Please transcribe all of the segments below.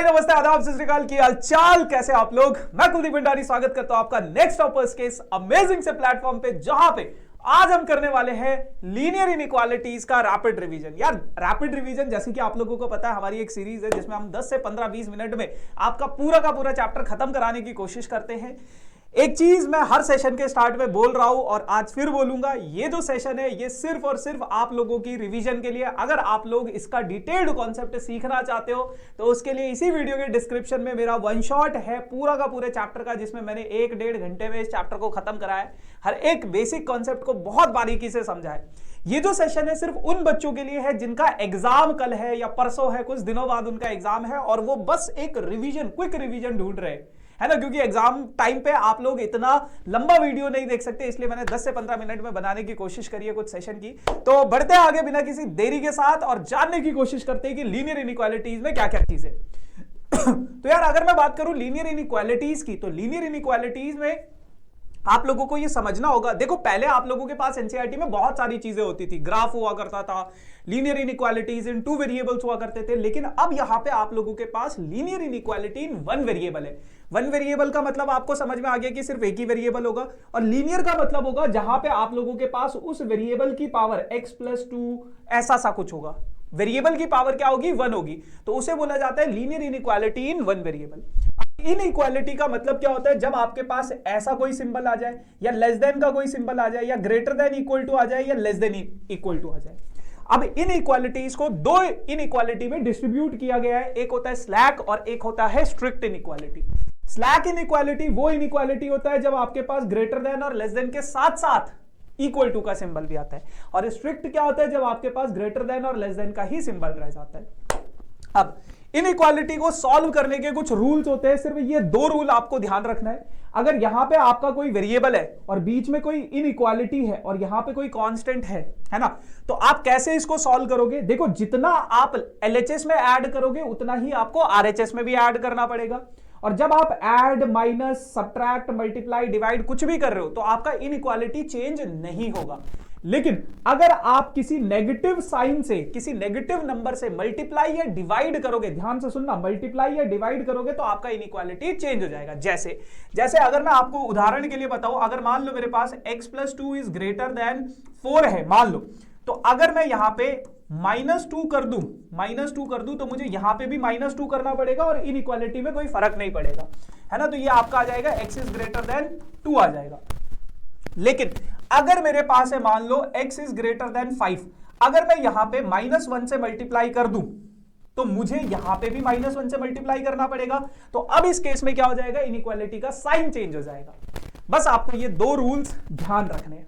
नमस्ते, आदाब, सत श्री अकाल, की हालचाल, कैसे आप लोग। मैं कुलदीप भंडारी स्वागत करता हूं आपका नेक्स्ट टॉपर्स के इस अमेजिंग से प्लेटफॉर्म पे, जहां पे आज हम करने वाले हैं लीनियर इनइक्वालिटीज का रैपिड रिवीजन। यार रैपिड रिवीजन, जैसे कि आप लोगों को पता है, हमारी एक सीरीज है जिसमें हम 10 से 15-20 मिनट में आपका पूरा का पूरा चैप्टर खत्म कराने की कोशिश करते हैं। एक चीज मैं हर सेशन के स्टार्ट में बोल रहा हूं और आज फिर बोलूंगा, ये जो सेशन है ये सिर्फ और सिर्फ आप लोगों की रिवीजन के लिए। अगर आप लोग इसका डिटेल्ड कॉन्सेप्ट सीखना चाहते हो तो उसके लिए इसी वीडियो के डिस्क्रिप्शन में मेरा वन शॉट है पूरा का पूरे चैप्टर का, जिसमें मैंने 1-1.5 घंटे में इस चैप्टर को खत्म करा है। हर एक बेसिक कॉन्सेप्ट को बहुत बारीकी से समझा है। ये जो सेशन है सिर्फ उन बच्चों के लिए है जिनका एग्जाम कल है या परसों है, कुछ दिनों बाद उनका एग्जाम है और वो बस एक रिवीजन, क्विक रिवीजन ढूंढ रहे है ना, क्योंकि एग्जाम टाइम पे आप लोग इतना लंबा वीडियो नहीं देख सकते, इसलिए मैंने 10 से 15 मिनट में बनाने की कोशिश करी है कुछ सेशन की। तो बढ़ते हैं आगे बिना किसी देरी के साथ और जानने की कोशिश करते हैं कि लीनियर इनइक्वालिटीज में क्या क्या चीजें। तो यार अगर मैं बात करूं लीनियर इनइक्वालिटीज की, तो लीनियर इनइक्वालिटीज में आप लोगों को ये समझना होगा। देखो, पहले आप लोगों के पास एनसीईआरटी में बहुत सारी चीजें होती थी, ग्राफ हुआ करता था, लीनियर इनइक्वालिटीज इन 2 वेरिएबल्स हुआ करते थे, लेकिन अब यहां पे आप लोगों के पास लीनियर इनइक्वालिटी इन 1 वेरिएबल है। 1 वेरिएबल का मतलब आपको समझ में आ गया कि सिर्फ एक ही वेरिएबल होगा, और लीनियर का मतलब होगा जहां पे आप लोगों के पास उस वेरिएबल की पावर x+2 ऐसा सा कुछ होगा। वेरिएबल की पावर क्या होगी? 1 होगी, तो उसे बोला जाता है linear inequality in 1 variable. Inequality का मतलब क्या होता है? जब आपके पास ऐसा कोई सिंबल आ जाए, या लेस देन का कोई सिंबल आ जाए, या ग्रेटर देन इक्वल टू आ जाए, या लेस देन इक्वल टू आ जाए। अब इनइक्वालिटीज को 2 इनइक्वालिटी में डिस्ट्रीब्यूट किया गया है, एक होता है स्लैक और एक होता है स्ट्रिक्ट इनइक्वालिटी। स्लैक इनइक्वालिटी वो इनइक्वालिटी होता है जब आपके पास ग्रेटर देन और लेस देन के साथ साथ इक्वल टू का सिंबल भी आता है, और स्ट्रिक्ट क्या होता है? जब आपके पास ग्रेटर देन और लेस देन का ही सिंबल रह जाता है। अब इनइक्वालिटी को सॉल्व करने के कुछ रूल्स होते हैं, सिर्फ ये 2 रूल आपको ध्यान रखना है। अगर यहां पे आपका कोई वेरिएबल है और बीच में कोई इनइक्वालिटी है और यहां पे कोई कांस्टेंट है ना, तो आप कैसे इसको सॉल्व करोगे? देखो, जितना आप एलएचएस में ऐड करोगे उतना ही आपको आरएचएस में भी ऐड करना पड़ेगा, और जब आप add, minus, subtract, multiply, divide कुछ भी कर रहे हो तो आपका इनइक्वालिटी चेंज नहीं होगा। लेकिन अगर आप किसी नेगेटिव साइन से, किसी नेगेटिव नंबर से मल्टीप्लाई या डिवाइड करोगे, ध्यान से सुनना, मल्टीप्लाई या डिवाइड करोगे तो आपका इनइक्वालिटी चेंज हो जाएगा। जैसे अगर मैं आपको उदाहरण के लिए बताऊं, अगर मान लो मेरे पास x+2 इज ग्रेटर देन 4 है, मान लो, तो अगर मैं यहां पे -2 कर दूं तो मुझे यहां पे भी -2 करना पड़ेगा और इनइक्वालिटी में कोई फर्क नहीं पड़ेगा, है ना। तो ये आपका आ जाएगा x इज ग्रेटर देन 2 आ जाएगा। लेकिन अगर मेरे पास है, मान लो x इज ग्रेटर देन 5, अगर मैं यहां पे -1 से मल्टीप्लाई कर दूं तो मुझे यहां पे भी -1 से मल्टीप्लाई करना पड़ेगा। तो अब इस केस में क्या हो जाएगा? इनइक्वालिटी का साइन चेंज हो जाएगा। बस आपको ये 2 रूल्स ध्यान रखने हैं।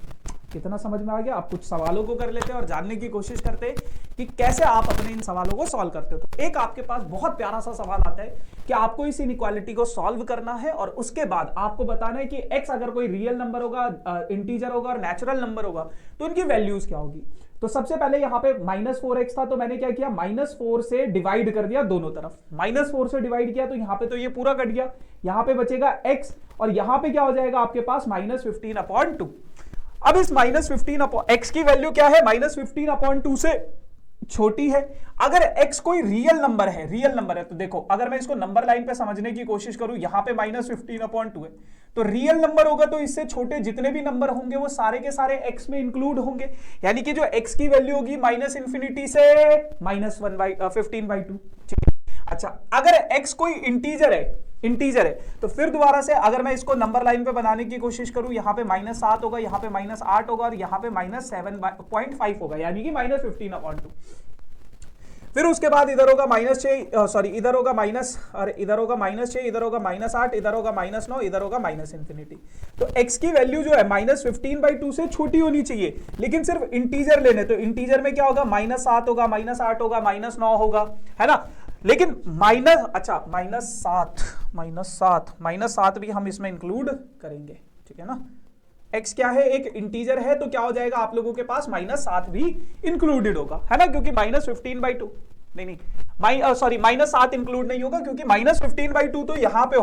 कितना समझ में आ गया? आप कुछ सवालों को कर लेते हैं और जानने की कोशिश करते हैं कि कैसे आप अपने इन सवालों को सॉल्व करते हो। तो एक आपके पास बहुत प्यारा सा सवाल आता है कि आपको इस इनइक्वालिटी को सॉल्व करना है और उसके बाद आपको बताना है कि x अगर कोई रियल नंबर होगा, इंटीजर होगा और नेचुरल नंबर होगा तो उनकी वैल्यूज क्या होगी। तो सबसे पहले यहां पे -4x था, तो मैंने क्या किया? -4 से डिवाइड कर दिया दोनों तरफ। -4 से डिवाइड किया तो यहां पे तो ये पूरा कट गया, यहां पे बचेगा x, और यहां पे क्या हो जाएगा आपके पास? -15/2। अब इस -15 x की वैल्यू क्या है? -15/2 से छोटी है। अगर x कोई रियल नंबर है, तो देखो, अगर मैं इसको नंबर लाइन पे समझने की कोशिश करूं, यहां पे -15/2 है, तो रियल नंबर होगा तो इससे छोटे जितने भी नंबर होंगे वो सारे के सारे x में इंक्लूड होंगे, यानी कि जो x की वैल्यू होगी -∞ से -15/2। अच्छा, अगर x कोई इंटीजर है तो फिर दोबारा से अगर मैं इसको नंबर लाइन पे बनाने की कोशिश करूं, यहां पे -7 होगा, यहां पे -8 होगा और यहां पे -7.5 होगा, यानी कि -15/2। फिर उसके बाद इधर होगा -6, इधर होगा -6, इधर होगा -6, इधर होगा -8, इधर होगा -9, इधर होगा -∞। तो x की वैल्यू जो है -15/2 से छोटी होनी चाहिए, लेकिन सिर्फ इंटीजर लेने, तो इंटीजर में क्या होगा? -7 होगा, -8 होगा, -9 होगा, है ना। लेकिन -7 भी हम इसमें इंक्लूड करेंगे, ठीक है ना। x क्या है? एक इंटीजर है, तो क्या हो जाएगा आप लोगों के पास? -7 भी इंक्लूडेड होगा, है ना, क्योंकि -15/2 -7 इंक्लूड नहीं होगा, क्योंकि -15/2 तो यहां पे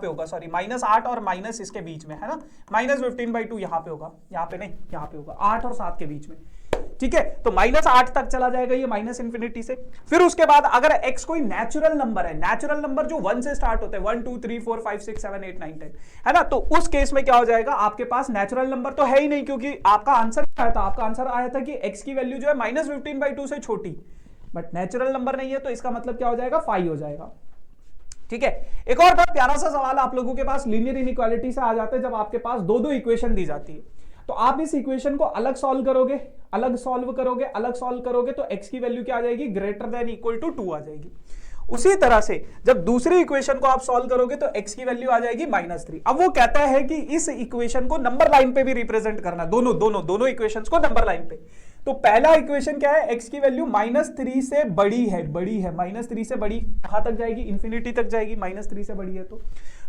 होगा, सॉरी, -8 और माइनस इसके बीच में, है ना। -15/2 यहां पे होगा, यहां पे नहीं, यहां पे होगा 8 और 7 के बीच में। ठीक है, तो -8 तक चला जाएगा ये माइनस इंफिनिटी से। फिर उसके बाद अगर x कोई नेचुरल नंबर है, नेचुरल नंबर जो 1 से स्टार्ट होते हैं, 1 2 3 4 5 6 7 8 9 10, है ना, तो उस केस में क्या हो जाएगा, आपके पास नेचुरल नंबर तो है ही नहीं, क्योंकि आपका आंसर क्या आया था, आपका आंसर आया था कि x की वैल्यू जो है -15/2 से छोटी, बट नेचुरल नंबर नहीं है, तो इसका मतलब क्या हो जाएगा, 5 हो जाएगा। ठीक है, एक और बहुत प्यारा सा सवाल आप लोगों के पास लीनियर इनइक्वालिटी से आ जाता है, जब आपके पास दो इक्वेशन दी जाती है, तो आप इस इक्वेशन को अलग सॉल्व करोगे, अलग सॉल्व करोगे, अलग सॉल्व करोगे, तो x की वैल्यू क्या आ जाएगी, ग्रेटर देन इक्वल टू 2 आ जाएगी। उसी तरह से जब दूसरी इक्वेशन को आप सॉल्व करोगे तो x की वैल्यू आ जाएगी -3। अब वो कहता है कि इस इक्वेशन को नंबर लाइन पे भी रिप्रेजेंट करना, दोनों इक्वेशंस को नंबर लाइन पे। तो पहला इक्वेशन क्या है, x की वैल्यू -3 से बड़ी है, -3 से बड़ी कहां तक जाएगी, इंफिनिटी तक जाएगी, -3 से बड़ी है। तो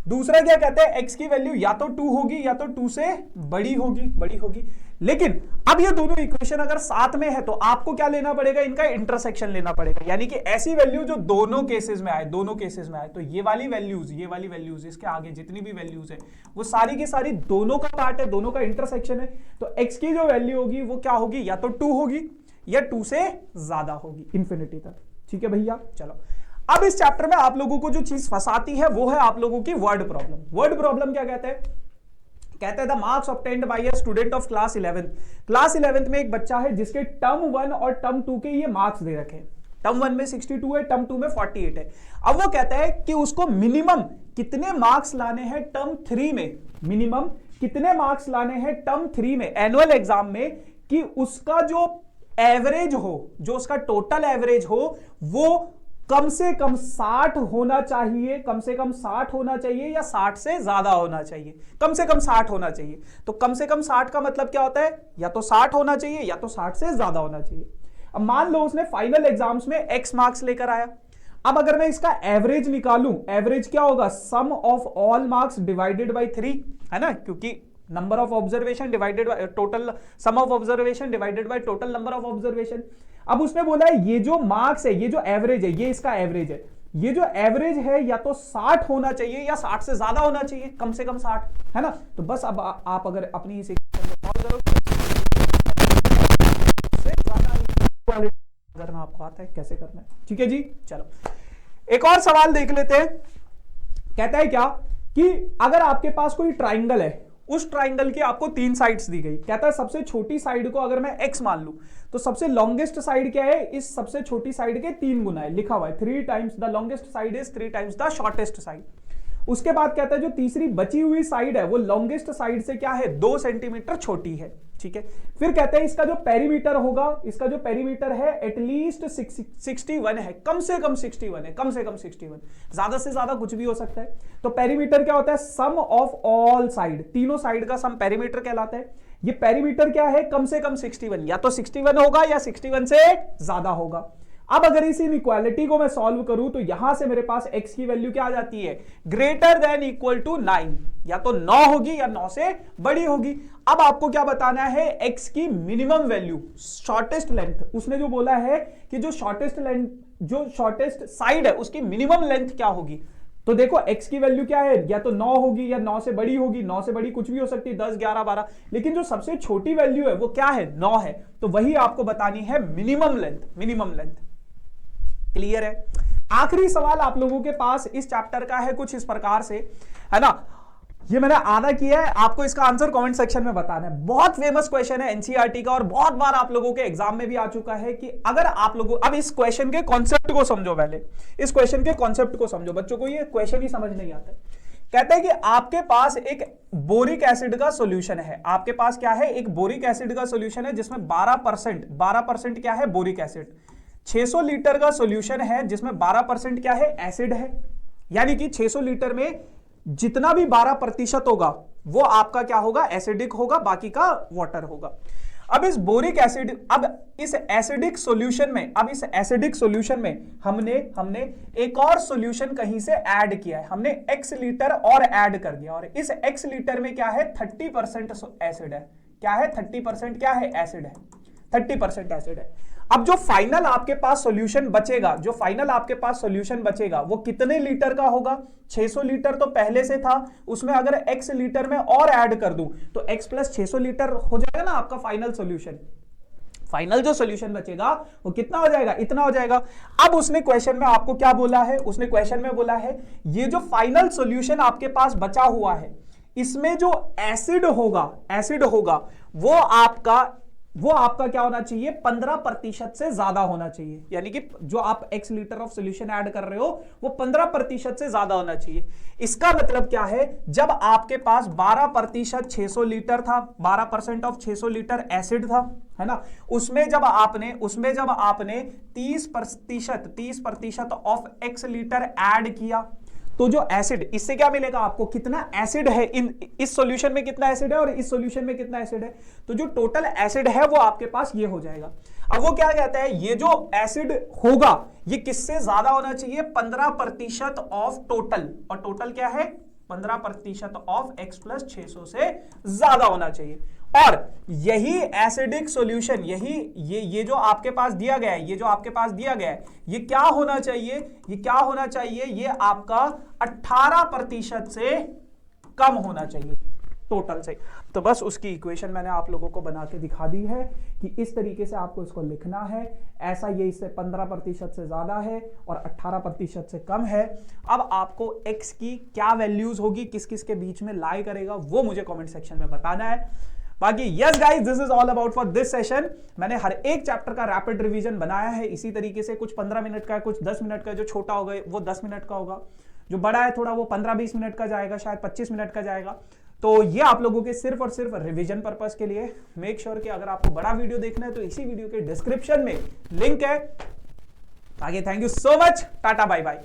दूसरा क्या कहते हैं, x की वैल्यू या तो 2 होगी या तो 2 से बड़ी होगी। लेकिन अब ये दोनों इक्वेशन अगर साथ में है तो आपको क्या लेना पड़ेगा, इनका इंटरसेक्शन लेना पड़ेगा, यानी कि ऐसी वैल्यू जो दोनों केसेस में आए, तो ये वाली वैल्यूज इसके आगे जितनी भी वैल्यूज है वो सारी की सारी दोनों का पार्ट है, दोनों का इंटरसेक्शन है। तो x की जो वैल्यू होगी वो क्या होगी, या तो 2 होगी या 2 से ज्यादा होगी, इंफिनिटी तक। ठीक है भैया, चलो अब इस चैप्टर में आप लोगों को जो चीज फंसाती है वो है आप लोगों की वर्ड प्रॉब्लम। वर्ड प्रॉब्लम क्या कहते हैं, कहते हैं the marks obtained by a student of class 11th में एक बच्चा है जिसके टर्म 1 और टर्म 2 के ये मार्क्स दे रखे हैं। टर्म 1 में 62 है, टर्म 2 में 48 है। अब वो कहता है कि उसको मिनिमम कितने मार्क्स लाने हैं टर्म 3 में, मिनिमम कितने मार्क्स लाने हैं टर्म 3 में एनुअल एग्जाम में, कि उसका जो एवरेज हो, जो उसका टोटल एवरेज हो वो कम से कम 60 होना चाहिए, कम से कम 60 होना चाहिए या 60 से ज्यादा होना चाहिए, कम से कम 60 होना चाहिए। तो कम से कम 60 का मतलब क्या होता है, या तो 60 होना चाहिए या तो 60 से ज्यादा होना चाहिए। अब मान लो उसने फाइनल एग्जाम्स में x मार्क्स लेकर आया। अब अगर मैं इसका एवरेज निकालूं, एवरेज क्या होगा, sum of all marks divided by 3, है ना, क्योंकि number of observation divided by total, sum of observation divided by total number of observation. अब उसने बोला है ये जो मार्क्स है, ये जो एवरेज है, ये इसका एवरेज है, ये जो एवरेज है या तो 60 होना चाहिए या 60 से ज्यादा होना चाहिए, कम से कम 60, है ना। तो बस अब आप अगर अपनी इस इक्वेशन को सॉल्व करोगे, करना आपको आता है, कैसे करना है। ठीक है जी, चलो एक और सवाल देख लेते हैं। कहता है क्या कि अगर आपके पास कोई ट्राइंगल है, उस ट्राइंगल की आपको 3 साइड्स दी गई। कहता है सबसे छोटी साइड को अगर मैं x मान लूं तो सबसे लॉन्गेस्ट साइड क्या है, इस सबसे छोटी साइड के 3 गुना है, लिखा हुआ है 3 times the longest side is 3 times the shortest side. उसके बाद कहता है जो तीसरी बची हुई साइड है वो लॉन्गेस्ट साइड से क्या है, 2 सेंटीमीटर छोटी है। ठीक है, फिर कहते हैं इसका जो पेरीमीटर होगा, इसका जो पेरीमीटर है एटलीस्ट 61 है, कम से कम 61 है, कम से कम 61, ज्यादा से ज्यादा कुछ भी हो सकता है। तो पेरीमीटर क्या होता है, सम ऑफ ऑल साइड, तीनों साइड का सम पेरीमीटर कहलाता है। ये पेरीमीटर क्या है, कम से कम 61, या तो 61 होगा या 61 से ज्यादा होगा। अब अगर इस इनइक्वालिटी को मैं सॉल्व करूं तो यहां से मेरे पास x की वैल्यू क्या आ जाती है, ग्रेटर देन इक्वल टू 9, या तो 9 होगी या 9 से बड़ी होगी। अब आपको क्या बताना है, x की मिनिमम वैल्यू, शॉर्टेस्ट लेंथ। उसने जो बोला है कि जो शॉर्टेस्ट लेंथ, जो शॉर्टेस्ट साइड है उसकी मिनिमम लेंथ क्या होगी। तो देखो x की वैल्यू क्या है, या तो 9 होगी या 9 से बड़ी होगी, 9 से बड़ी कुछ भी हो सकती है, 10 11 12, लेकिन जो सबसे छोटी वैल्यू है वो क्या है, 9 है। तो वही आपको बतानी है minimum length, minimum length. Clear है। आखिरी सवाल आप लोगों के पास इस चैप्टर का है कुछ इस प्रकार से, है ना, ये मैंने आधा किया है, आपको इसका आंसर कमेंट सेक्शन में बताना है। बहुत फेमस क्वेश्चन है एनसीईआरटी का और बहुत बार आप लोगों के एग्जाम में भी आ चुका है कि अगर आप लोगों, अब इस क्वेश्चन के कॉन्सेप्ट को समझो, पहले इस क्वेश्चन के कॉन्सेप्ट को समझो, बच्चों को ये क्वेश्चन ही समझ नहीं आता। कहते हैं कि आपके पास एक बोरिक एसिड का सॉल्यूशन है, आपके पास क्या है, एक बोरिक एसिड का सॉल्यूशन है जिसमें 12% क्या है, बोरिक एसिड। 600 लीटर का सॉल्यूशन है जिसमें 12% क्या है, एसिड है। यानी कि 600 लीटर में जितना भी 12% होगा वो आपका क्या होगा, एसिडिक होगा, बाकी का वाटर होगा। अब इस बोरिक एसिड, अब इस एसिडिक सॉल्यूशन में, अब इस एसिडिक सॉल्यूशन में हमने एक और सॉल्यूशन कहीं से ऐड किया है, हमने x लीटर और ऐड कर दिया, और इस x लीटर में क्या है, 30% एसिड है। क्या है, 30% क्या है, एसिड है, 30% एसिड है। अब जो फाइनल आपके पास सॉल्यूशन बचेगा, जो फाइनल आपके पास सॉल्यूशन बचेगा वो कितने लीटर का होगा, 600 लीटर तो पहले से था, उसमें अगर x लीटर में और ऐड कर दूं तो x प्लस 600 लीटर हो जाएगा ना आपका फाइनल सॉल्यूशन। फाइनल जो सॉल्यूशन बचेगा वो कितना हो जाएगा, इतना हो जाएगा। अब उसने क्वेश्चन में आपको क्या बोला है, उसने क्वेश्चन में बोला है ये जो फाइनल सॉल्यूशन आपके पास बचा हुआ है इसमें जो एसिड होगा वो आपका क्या होना चाहिए, 15% से ज्यादा होना चाहिए। यानी कि जो आप x litre of solution add कर रहे हो वो 15% से ज्यादा होना चाहिए। इसका मतलब क्या है, जब आपके पास 12% 600 लीटर था, 12% ऑफ 600 लीटर एसिड था, है ना, उसमें जब आपने 30% ऑफ x लीटर ऐड किया तो जो एसिड, इससे क्या मिलेगा आपको, कितना एसिड है इस सॉल्यूशन में, कितना एसिड है और इस सॉल्यूशन में कितना एसिड है, तो जो टोटल एसिड है वो आपके पास ये हो जाएगा। अब वो क्या कहता है, ये जो एसिड होगा ये किससे ज्यादा होना चाहिए, 15% ऑफ टोटल, और टोटल क्या है 15% ऑफ x प्लस 600 से ज्यादा होना चाहिए। और यही एसिडिक सॉल्यूशन, ये जो आपके पास दिया गया है, ये क्या होना चाहिए, ये आपका 18% से कम होना चाहिए टोटल से। तो बस उसकी इक्वेशन मैंने आप लोगों को बना के दिखा दी है कि इस तरीके से आपको इसको लिखना है, ऐसा ये इससे 15% से ज्यादा है और 18% से कम है। अब आपको x की क्या वैल्यूज होगी, किस किस के बीच में लाई करेगा, वो मुझे कमेंट सेक्शन में बताना है। बाकी yes guys, this is all about for this session. मैंने हर एक चैप्टर का रैपिड रिवीजन बनाया है इसी तरीके से, कुछ 15 मिनट का, कुछ 10 मिनट का, जो छोटा होगा वो 10 मिनट का होगा, जो बड़ा है थोड़ा वो 15-20 मिनट का जाएगा, शायद 25 मिनट का जाएगा। तो ये आप लोगों के सिर्फ और सिर्फ रिवीजन पर्पस के लिए। मेक श्योर कि अगर आपको बड़ा वीडियो देखना है तो इसी वीडियो के डिस्क्रिप्शन में लिंक है। आगे thank you so much, tata bye bye.